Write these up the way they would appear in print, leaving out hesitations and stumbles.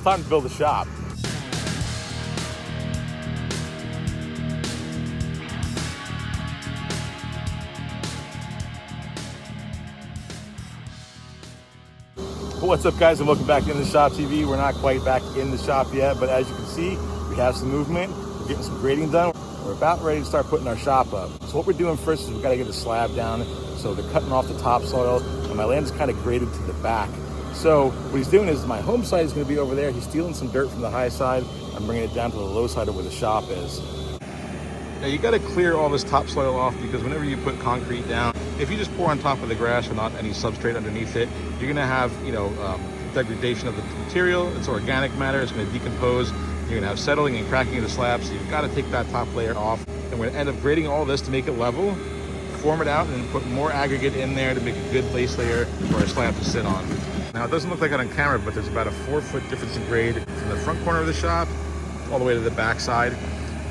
time to build a shop. What's up, guys, and welcome back to In the Shop TV. We're not quite back in the shop yet, but as you can see, we have some movement. We're getting some grading done. We're about ready to start putting our shop up. So what we're doing first is we've got to get the slab down. So they're cutting off the topsoil, and my land is kind of graded to the back. So what he's doing is my home side is going to be over there. He's stealing some dirt from the high side. I'm bringing it down to the low side of where the shop is. Now you got to clear all this topsoil off, because whenever you put concrete down, if you just pour on top of the grass without any substrate underneath it, you're going to have, degradation of the material. It's organic matter. It's going to decompose. You're going to have settling and cracking of the slab. So you've got to take that top layer off. And we're going to end up grading all this to make it level, form it out, and then put more aggregate in there to make a good base layer for our slab to sit on. Now it doesn't look like it on camera, but there's about a 4-foot difference in grade from the front corner of the shop all the way to the back side.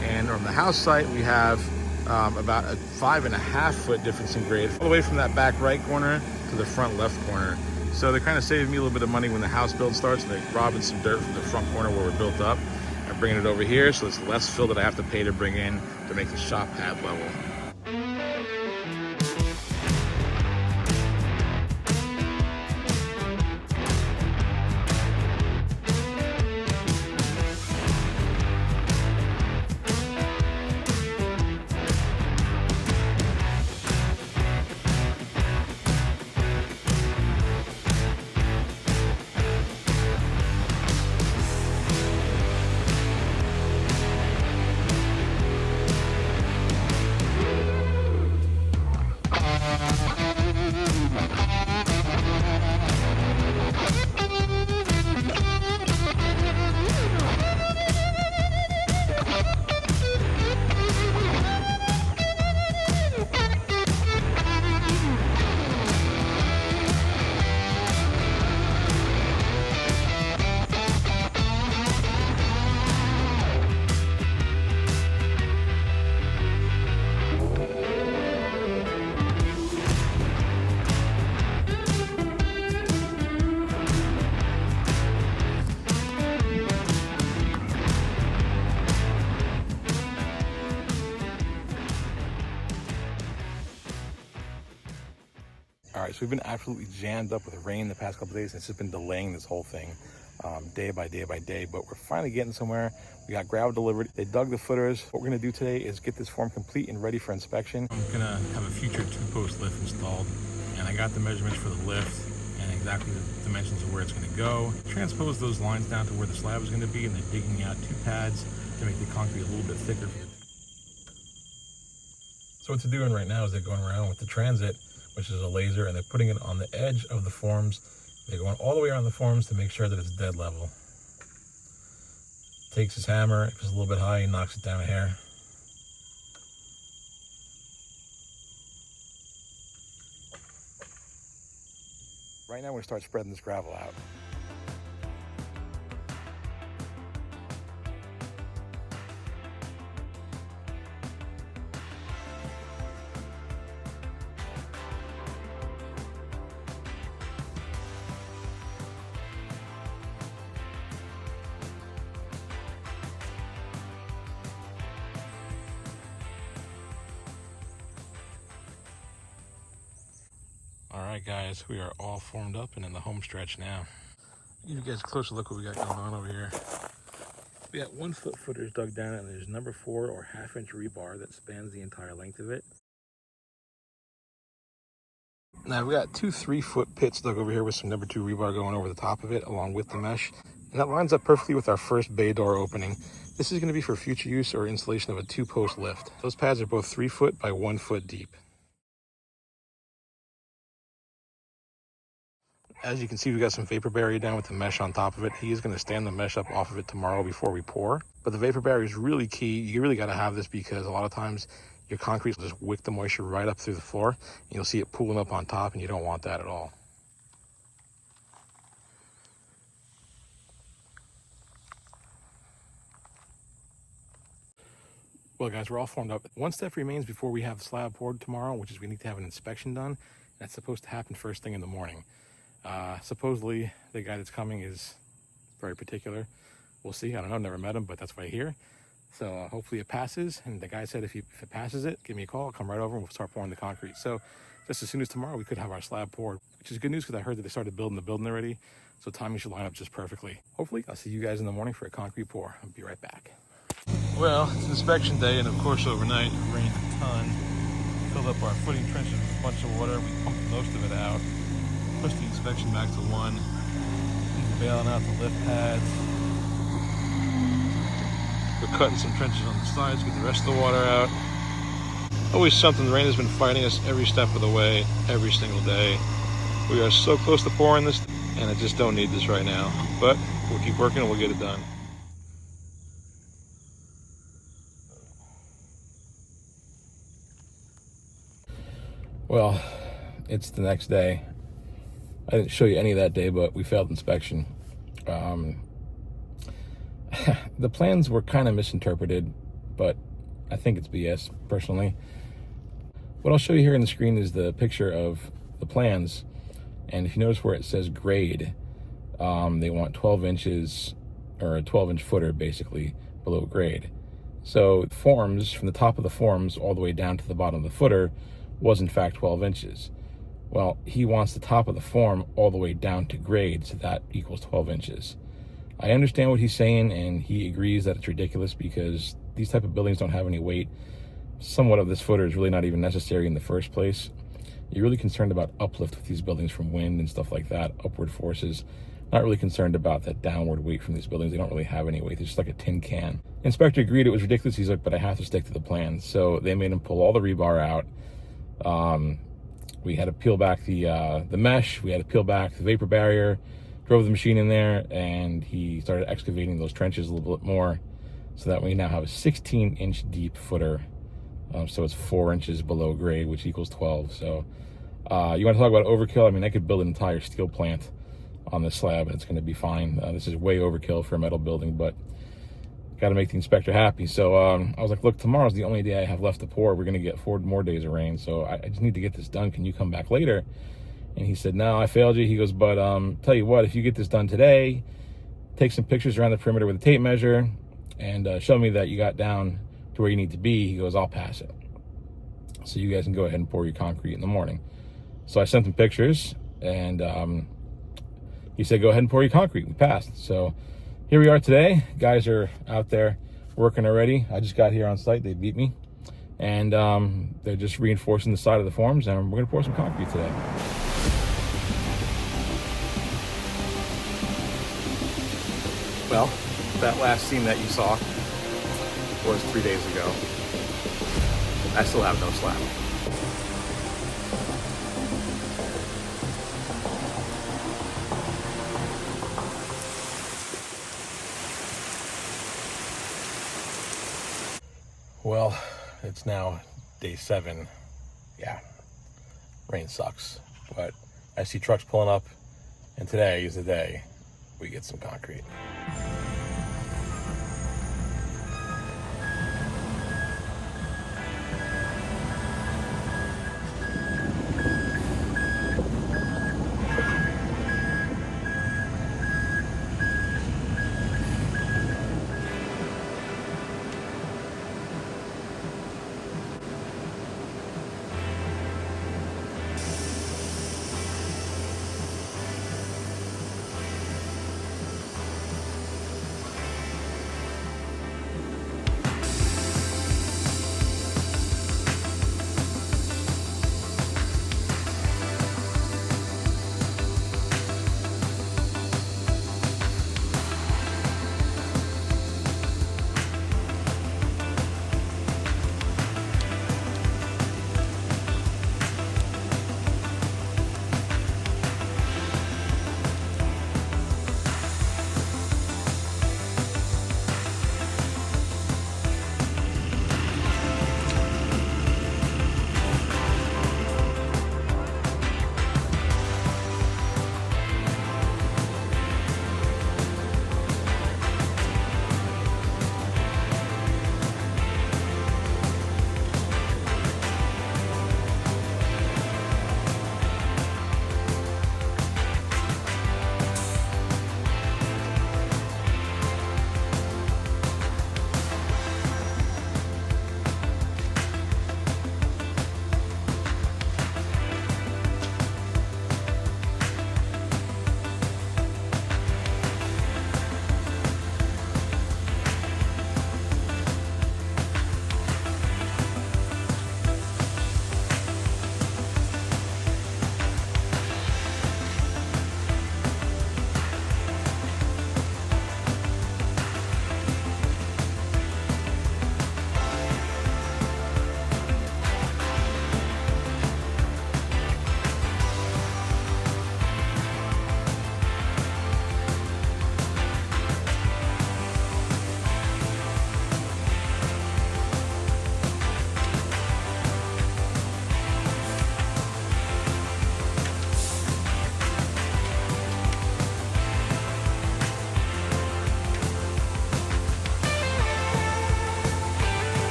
And on the house site, we have about a 5.5-foot difference in grade all the way from that back right corner to the front left corner. So they're kind of saving me a little bit of money when the house build starts, and they're robbing some dirt from the front corner where we're built up and bringing it over here, so it's less fill that I have to pay to bring in to make the shop pad level. All right, so we've been absolutely jammed up with rain the past couple of days, and it's just been delaying this whole thing day by day by day, but we're finally getting somewhere. We got gravel delivered. They dug the footers. What we're gonna do today is get this form complete and ready for inspection. I'm gonna have a future 2-post lift installed, and I got the measurements for the lift and exactly the dimensions of where it's gonna go. Transpose those lines down to where the slab is gonna be, and they're digging out 2 pads to make the concrete a little bit thicker. So what they're doing right now is they're going around with the transit, which is a laser, and they're putting it on the edge of the forms. They're going all the way around the forms to make sure that it's dead level. Takes his hammer, if it's a little bit high, he knocks it down a hair. Right now we're gonna start spreading this gravel out. All right, guys, we are all formed up and in the home stretch now. Give you guys a closer look what we got going on over here. We got 1-foot footers dug down, and there's number 4 or 1/2-inch rebar that spans the entire length of it. Now we got 2 3-foot pits dug over here with some number 2 rebar going over the top of it along with the mesh. And that lines up perfectly with our first bay door opening. This is going to be for future use or installation of a 2-post lift. Those pads are both 3-foot by 1 foot deep. As you can see, we got some vapor barrier down with the mesh on top of it. He is going to stand the mesh up off of it tomorrow before we pour. But the vapor barrier is really key. You really got to have this, because a lot of times your concrete will just wick the moisture right up through the floor, and you'll see it pooling up on top, and you don't want that at all. Well, guys, we're all formed up. One step remains before we have the slab poured tomorrow, which is we need to have an inspection done. That's supposed to happen first thing in the morning. Supposedly, the guy that's coming is very particular. We'll see. I don't know. Never met him, but that's what I hear. So hopefully it passes. And the guy said if it passes it, give me a call. I'll come right over and we'll start pouring the concrete. So just as soon as tomorrow, we could have our slab poured, which is good news because I heard that they started building the building already. So timing should line up just perfectly. Hopefully, I'll see you guys in the morning for a concrete pour. I'll be right back. Well, it's inspection day, and of course overnight it rained a ton. Filled up our footing trenches with a bunch of water. We pumped most of it out. Pushed the inspection back to 1. Bailing out the lift pads. We're cutting some trenches on the sides, get the rest of the water out. Always something. The rain has been fighting us every step of the way, every single day. We are so close to pouring this, and I just don't need this right now. But we'll keep working and we'll get it done. Well, it's the next day. I didn't show you any of that day, but we failed inspection. The plans were kind of misinterpreted, but I think it's BS, personally. What I'll show you here on the screen is the picture of the plans. And if you notice where it says grade, they want 12 inches, or a 12-inch footer, basically, below grade. So forms, from the top of the forms all the way down to the bottom of the footer, was in fact 12 inches. Well, he wants the top of the form all the way down to grade, so that equals 12 inches. I understand what he's saying, and he agrees that it's ridiculous because these type of buildings don't have any weight. Somewhat of this footer is really not even necessary in the first place. You're really concerned about uplift with these buildings from wind and stuff like that, upward forces. Not really concerned about that downward weight from these buildings. They don't really have any weight. They're just like a tin can. Inspector agreed it was ridiculous. He's like, but I have to stick to the plan. So they made him pull all the rebar out. We had to peel back the mesh. We had to peel back the vapor barrier. Drove the machine in there, and he started excavating those trenches a little bit more, so that we now have a 16-inch deep footer. So it's 4 inches below grade, which equals 12. So you want to talk about overkill? I mean, I could build an entire steel plant on this slab, and it's going to be fine. This is way overkill for a metal building, but got to make the inspector happy. So I was like, look, tomorrow's the only day I have left to pour. We're going to get 4 more days of rain, so I just need to get this done. Can you come back later? And he said, no, I failed you. He goes, but tell you what, if you get this done today, take some pictures around the perimeter with a tape measure and show me that you got down to where you need to be. He goes, I'll pass it. So you guys can go ahead and pour your concrete in the morning. So I sent him pictures, and he said, go ahead and pour your concrete. We passed. So here we are today. Guys are out there working already. I just got here on site. They beat me. And they're just reinforcing the side of the forms, and we're going to pour some concrete today. Well, that last scene that you saw was 3 days ago. I still have no slab. Well, it's now day 7. Yeah, rain sucks, but I see trucks pulling up, and today is the day we get some concrete.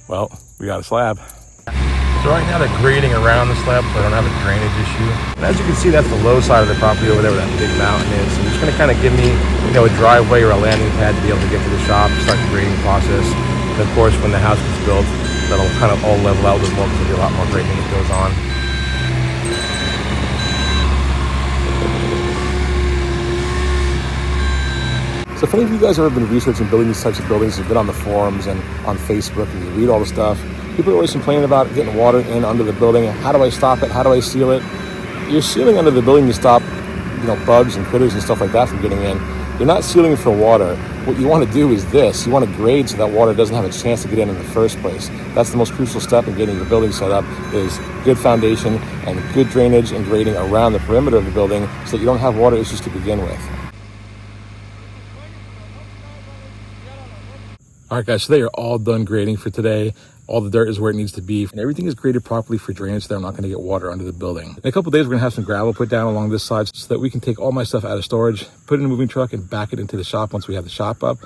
Well, we got a slab. So right now they're grading around the slab, so I don't have a drainage issue. And as you can see, that's the low side of the property over there where that big mountain is. So it's going to kind of give me, a driveway or a landing pad to be able to get to the shop, start the grading process. And of course, when the house gets built, that'll kind of all level out a little more because there'll be a lot more grading that goes on. So if any of you guys have ever been researching building these types of buildings, you've been on the forums and on Facebook and you read all the stuff, people are always complaining about getting water in under the building. How do I stop it? How do I seal it? You're sealing under the building to stop, bugs and critters and stuff like that from getting in. You're not sealing for water. What you want to do is this. You want to grade so that water doesn't have a chance to get in the first place. That's the most crucial step in getting your building set up, is good foundation and good drainage and grading around the perimeter of the building so that you don't have water issues to begin with. All right, guys, so they are all done grading for today. All the dirt is where it needs to be, and everything is graded properly for drainage so that I'm not going to get water under the building. In a couple of days, we're going to have some gravel put down along this side so that we can take all my stuff out of storage, put it in a moving truck, and back it into the shop once we have the shop up,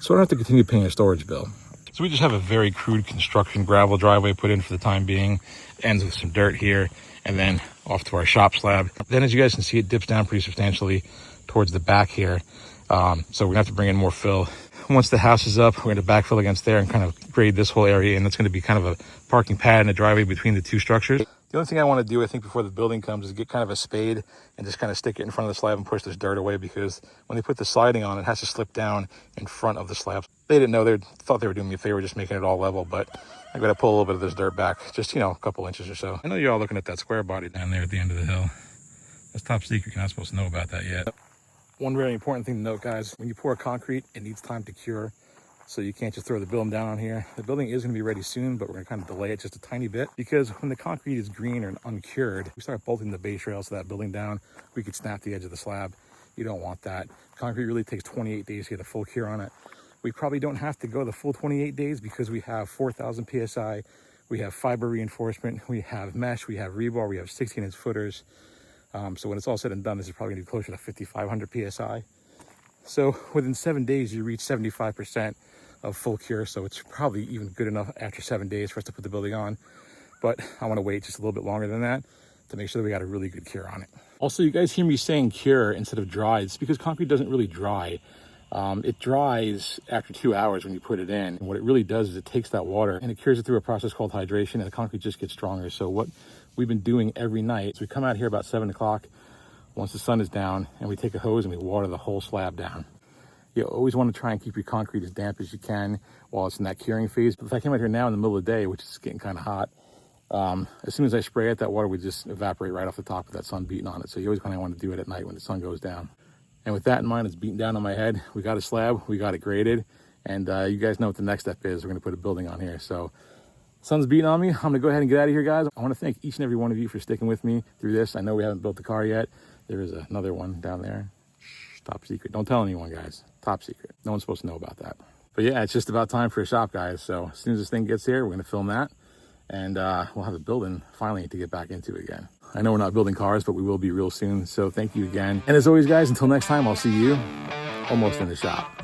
so I don't have to continue paying a storage bill. So we just have a very crude construction gravel driveway put in for the time being. It ends with some dirt here, and then off to our shop slab. Then, as you guys can see, it dips down pretty substantially towards the back here. So we're going to have to bring in more fill. Once the house is up, we're going to backfill against there and kind of grade this whole area, and that's going to be kind of a parking pad and a driveway between the two structures. The only thing I want to do, I think, before the building comes is get kind of a spade and just kind of stick it in front of the slab and push this dirt away, because when they put the siding on, it has to slip down in front of the slab. They didn't know, they thought they were doing me a favor just making it all level, but I got to pull a little bit of this dirt back, just, a couple inches or so. I know you're all looking at that square body down there at the end of the hill. That's top secret. You're not supposed to know about that yet. One very important thing to note, guys, when you pour concrete, it needs time to cure. So you can't just throw the building down on here. The building is going to be ready soon, but we're going to kind of delay it just a tiny bit, because when the concrete is green or uncured, we start bolting the base rails to that building down, we could snap the edge of the slab. You don't want that. Concrete really takes 28 days to get a full cure on it. We probably don't have to go the full 28 days because we have 4,000 PSI, we have fiber reinforcement, we have mesh, we have rebar, we have 16-inch footers. So when it's all said and done, this is probably going to be closer to 5,500 PSI. So within 7 days, you reach 75% of full cure. So it's probably even good enough after 7 days for us to put the building on. But I want to wait just a little bit longer than that to make sure that we got a really good cure on it. Also, you guys hear me saying cure instead of dry. It's because concrete doesn't really dry. It dries after 2 hours when you put it in. And what it really does is it takes that water and it cures it through a process called hydration, and the concrete just gets stronger. So what we've been doing every night is we come out here about 7 o'clock once the sun is down, and we take a hose and we water the whole slab down. You always want to try and keep your concrete as damp as you can while it's in that curing phase. But if I came out here now in the middle of the day, which is getting kind of hot, as soon as I spray it, that water would just evaporate right off the top of that sun beating on it. So you always kind of want to do it at night when the sun goes down. And with that in mind, it's beating down on my head. We got a slab, we got it graded, and you guys know what the next step is. We're going to put a building on here. So sun's beating on me. I'm going to go ahead and get out of here, guys. I want to thank each and every one of you for sticking with me through this. I know we haven't built the car yet. There is another one down there. Shh, top secret. Don't tell anyone, guys. Top secret. No one's supposed to know about that. But yeah, it's just about time for a shop, guys. So as soon as this thing gets here, we're going to film that. And we'll have a building finally to get back into again. I know we're not building cars, but we will be real soon. So thank you again. And as always, guys, until next time, I'll see you almost in the shop.